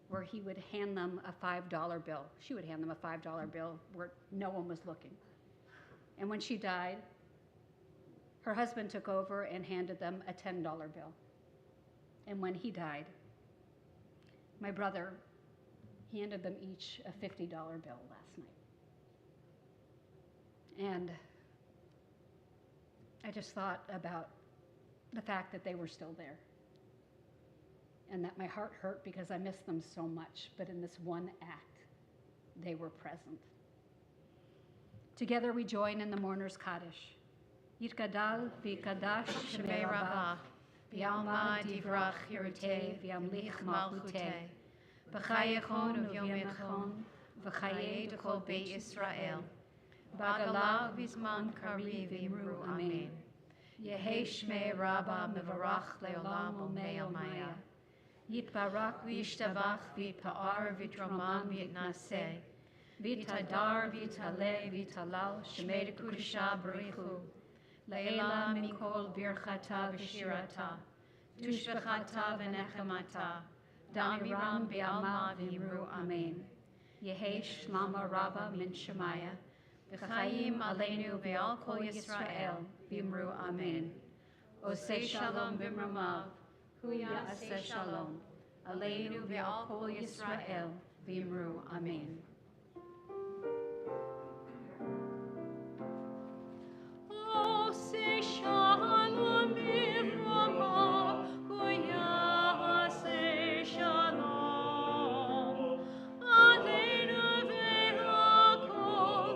where he would hand them a $5 bill. She would hand them a $5 bill where no one was looking. And when she died, her husband took over and handed them a $10 bill. And when he died, my brother handed them each a $50 bill last night. And I just thought about the fact that they were still there, and that my heart hurt because I missed them so much, but in this one act, they were present. Together we join in the mourner's Kaddish. Yitgadal v'yikadash shemei Rabbah, v'yalma divrach hirutei v'yamlich malchutei, v'chayechon u'vyomechon, v'chayei d'chol beit Yisrael, b'agala v'zman kariv v'imru amen. Yehei shmei Rabbah mevarach le'olam u'me'omaya. Yitbarak v'yishtabach v'yitpa'ar v'yitroman v'yitnaseh, v'yitadar v'yitaleh v'yitalal shmei d'kudusha b'richu. Leila mikol birchata v'shirata, tushvachata v'nechemata, damiram bi'alma v'imru amen. Yehei shlama rabba min shemaya, v'chayim aleinu ve'al kol Yisrael v'imru amen. Osei shalom b'mramav, hu ya'aseh shalom, aleinu ve'al kol Yisrael v'imru amen. Say shalom b'mrama, kuya say shalom. Aleinu ve'akol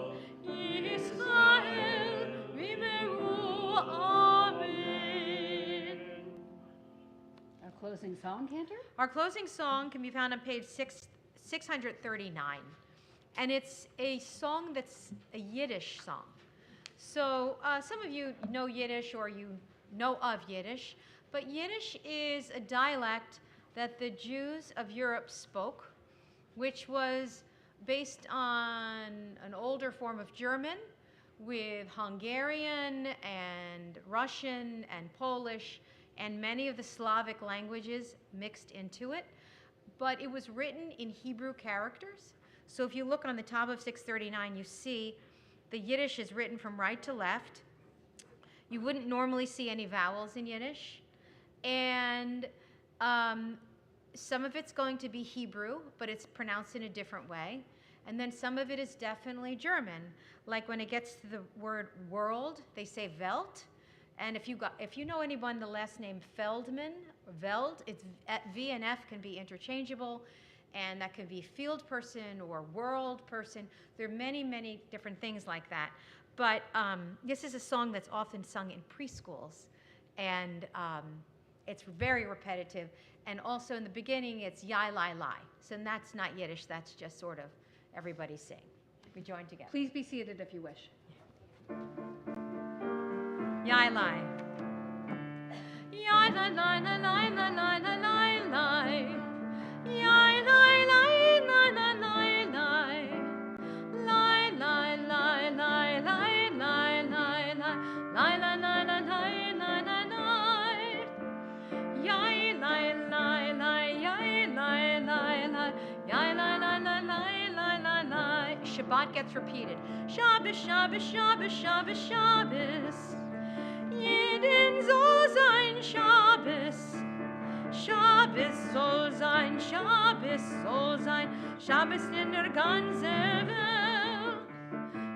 Yisrael v'imru closing song, Cantor? Our closing song can be found on page 639. And it's a song that's a Yiddish song. So some of you know Yiddish or you know of Yiddish, but Yiddish is a dialect that the Jews of Europe spoke, which was based on an older form of German with Hungarian and Russian and Polish and many of the Slavic languages mixed into it. But it was written in Hebrew characters. So if you look on the top of 639, you see the Yiddish is written from right to left. You wouldn't normally see any vowels in Yiddish. And some of it's going to be Hebrew, but it's pronounced in a different way. And then some of it is definitely German. Like when it gets to the word world, they say Welt. And if you know anyone the last name Feldman, Veld, it's V and F can be interchangeable, and that could be field person or world person. There are many, many different things like that. But this is a song that's often sung in preschools, and it's very repetitive. And also in the beginning, it's yai lai lai. So that's not Yiddish, that's just sort of everybody sing. We join together. Please be seated if you wish. Yai lai. Yai lai lai lai lai lai lai lai lai lai. Yai lai lai lai lai lai lai. Lai lai lai lai lai lai lai lai. Lai lai lai lai lai lai lai lai. Yai lai lai lai yai lai lai lai. Yai lai lai lai lai lai lai lai. Shabbat gets repeated. Shabbos, Shabbos, Shabbos, Shabbos, Shabbos. Jeden soll sein Shabbos. Shabbos soll sein, Shabbos soll sein, Shabbos in der ganzen Welt.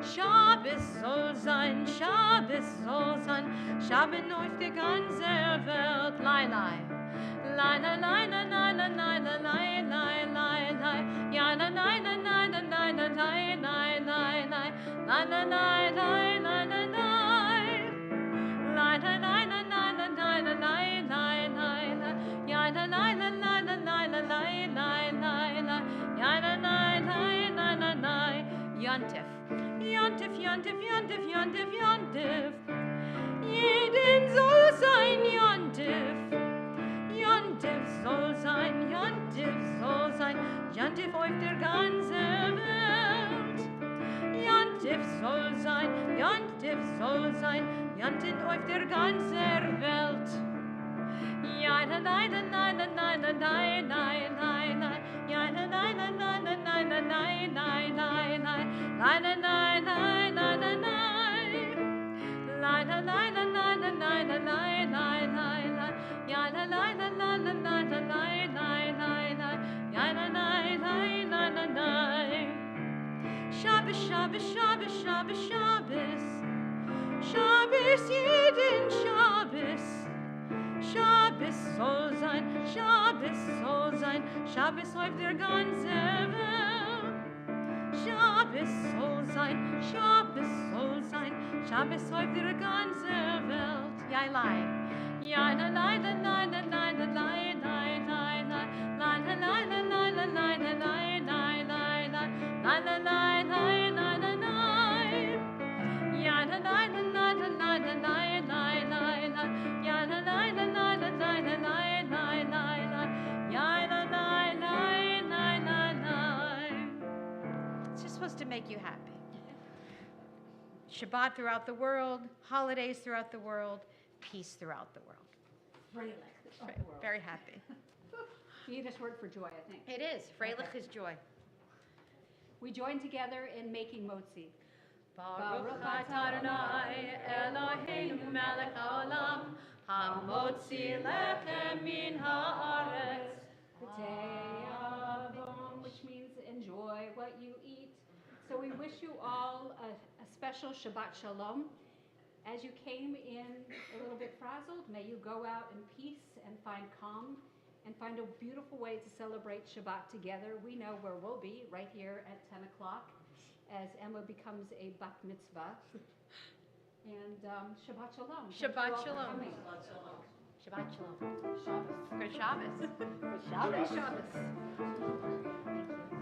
Shabbos soll sein, Shabbos soll sein, Shabbos auf der ganzen Welt. Lai lai. Lai lai lai lai lai lai lai lai lai lai lai. Ja lai lai lai lai lai lai lai lai lai lai. Lai lai lai lai lai lai lai. Lai lai lai lai lai lai lai lai lai lai lai. Ja lai lai lai lai lai lai lai lai lai lai. Ja lai lai lai lai lai lai. Yontif. Yontif, Yontif, Yontif, Yontif, Yontif. Jeden soll sein Yontif. Yontif soll sein, Yontif soll sein, Yontif auf der ganzen Welt. Yontif soll sein, Yontif soll sein, Yontif auf der ganzen Welt. Ja, la la la la la la la la la la. Ja, la la la la la la la la la la la. La la la la la la la. La la la la la la la la la la la. Ja, la la la la la la la la la la. Ja, la la la la la la. Shabbos, Shabbos, Shabbos, Shabbos, Shabbos. Shabbos, jeden Shabbos. Shabbos soll sein, Shabbos soll sein, Shabbos auf der ganzen Welt. Shabbos soll sein, Shabbos soll sein, Shabbos auf der ganzen Welt. Yai lai. Yai la lai la lai la lai la lai lai lai lai. Lai la lai la lai la lai la lai lai lai lai. Lai la lai lai lai lai lai. Yai la lai la lai la lai la lai lai lai lai. Yai la lai la lai la lai la lai lai lai lai. Yai la lai lai lai lai lai. It's just supposed to make you happy. Shabbat throughout the world, holidays throughout the world, peace throughout the world. Very happy. The Yiddish word for joy, I think. It is. Freilich is joy. We join together in making motzi. Baruch atah Adonai Eloheinu melech haolam hamotzi lechem min haaretz. B'te'avon, which means enjoy what you eat. So we wish you all a special Shabbat Shalom. As you came in a little bit frazzled, may you go out in peace and find calm and find a beautiful way to celebrate Shabbat together. We know where we'll be, right here at 10 o'clock, as Emma becomes a bat mitzvah. And Shabbat Shalom. Thank you all Shabbat for Shalom. coming. Shabbat Shalom. Shabbos. Good Shabbos. Good Shabbos. Shabbos. Thank you.